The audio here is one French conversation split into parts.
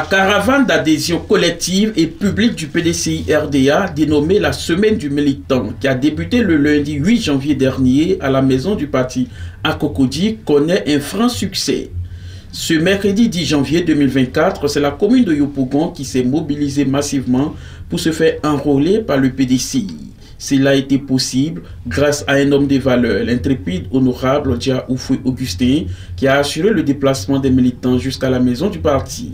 caravane d'adhésion collective et publique du PDCI RDA, dénommée la Semaine du Militant, qui a débuté le lundi 8 janvier dernier à la maison du parti à Cocody, connaît un franc succès. Ce mercredi 10 janvier 2024, c'est la commune de Yopougon qui s'est mobilisée massivement pour se faire enrôler par le PDCI. Cela a été possible grâce à un homme de valeur, l'intrépide honorable Dia Oufoué Augustin, qui a assuré le déplacement des militants jusqu'à la maison du parti.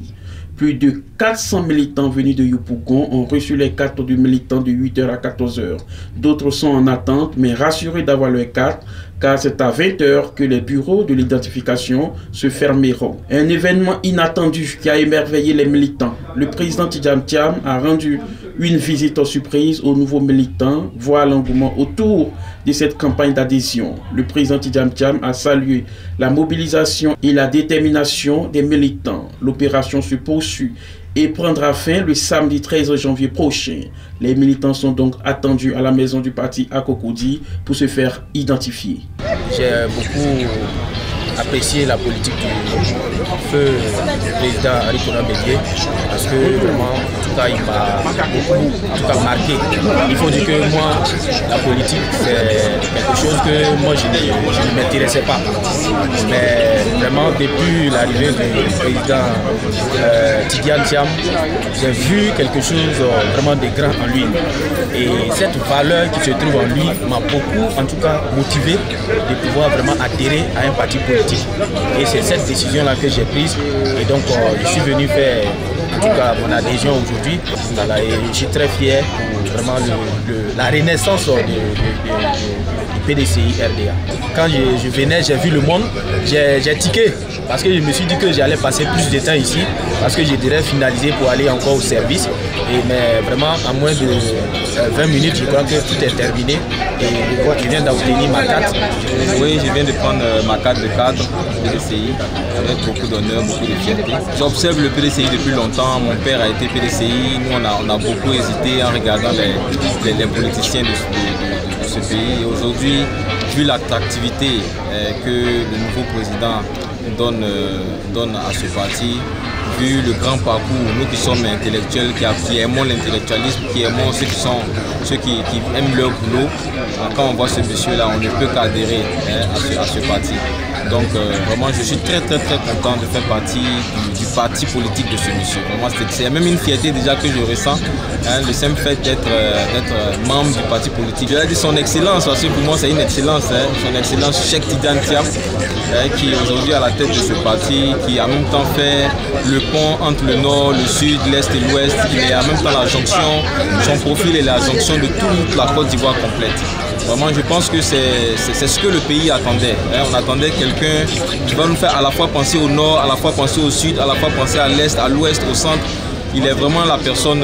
Plus de 400 militants venus de Yopougon ont reçu les cartes du militant de 8h à 14h. D'autres sont en attente, mais rassurés d'avoir leurs cartes, car c'est à 20h que les bureaux de l'identification se fermeront. Un événement inattendu qui a émerveillé les militants. Le président Tidjane Thiam a rendu une visite surprise aux nouveaux militants, voire l'engouement autour de cette campagne d'adhésion. Le président Tidjane Thiam a salué la mobilisation et la détermination des militants. L'opération se poursuit et prendra fin le samedi 13 janvier prochain. Les militants sont donc attendus à la maison du parti à Cocody pour se faire identifier. J'ai beaucoup apprécié la politique du feu président Arikona Bédié parce que vraiment, en tout cas, il m'a beaucoup marqué. Il faut dire que moi, la politique, c'est quelque chose que moi, je ne m'intéressais pas. Mais vraiment, depuis l'arrivée du président Tidjane Thiam, j'ai vu quelque chose vraiment de grand en lui. Et cette valeur qui se trouve en lui m'a beaucoup, en tout cas, motivé de pouvoir vraiment adhérer à un parti politique. Et c'est cette décision-là que j'ai prise. Et donc, je suis venu faire en tout cas mon adhésion aujourd'hui. Et je suis très fier pour vraiment la renaissance du PDCI RDA. Quand je venais, j'ai vu le monde, j'ai tiqué. Parce que je me suis dit que j'allais passer plus de temps ici. Parce que je dirais finaliser pour aller encore au service. Mais vraiment, en moins de 20 minutes, je crois que tout est terminé. Et je viens d'obtenir ma carte. Oui, je viens de prendre ma carte de cadre PDCI avec beaucoup d'honneur, beaucoup de fierté. J'observe le PDCI depuis longtemps. Mon père a été PDCI. Nous, on a beaucoup hésité en regardant les politiciens de ce pays. Et aujourd'hui, vu l'attractivité que le nouveau président donne à ce parti, vu le grand parcours, nous qui sommes intellectuels, qui aimons l'intellectualisme, qui aimons ceux qui aiment leur boulot, quand on voit ce monsieur-là, on ne peut qu'adhérer à ce parti. Donc vraiment, je suis très content de faire partie du parti politique de ce monsieur. C'est même une fierté déjà que je ressens, le simple fait d'être membre du parti politique. Je vais dire son excellence, parce que pour moi c'est une excellence, son excellence Cheikh Tidjane Thiam, qui est aujourd'hui à la tête de ce parti, qui en même temps fait le pont entre le nord, le sud, l'est et l'ouest. Il est en même temps la jonction, son profil est la jonction de toute la Côte d'Ivoire complète. Vraiment, je pense que c'est ce que le pays attendait. On attendait quelqu'un qui va nous faire à la fois penser au nord, à la fois penser au sud, à la fois penser à l'est, à l'ouest, au centre. Il est vraiment la personne,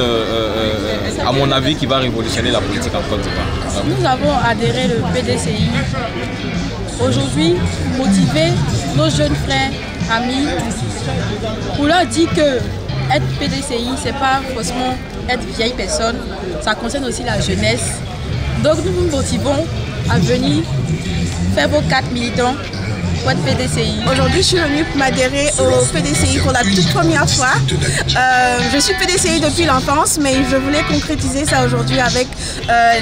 à mon avis, qui va révolutionner la politique en Côte d'Ivoire. Nous avons adhéré au PDCI aujourd'hui pour motiver nos jeunes frères, amis, pour leur dire que être PDCI, ce n'est pas forcément être vieille personne, ça concerne aussi la jeunesse. Donc nous vous motivons à venir faire vos 4 militants pour être PDCI. Aujourd'hui, je suis venue pour m'adhérer au PDCI pour la toute première fois. Je suis PDCI depuis l'enfance, mais je voulais concrétiser ça aujourd'hui avec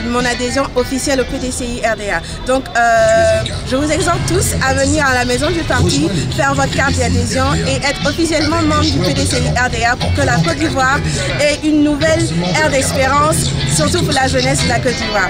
mon adhésion officielle au PDCI RDA. Donc, je vous exhorte tous à venir à la maison du parti, faire votre carte d'adhésion et être officiellement membre du PDCI RDA pour que la Côte d'Ivoire ait une nouvelle ère d'espérance, surtout pour la jeunesse de la Côte d'Ivoire.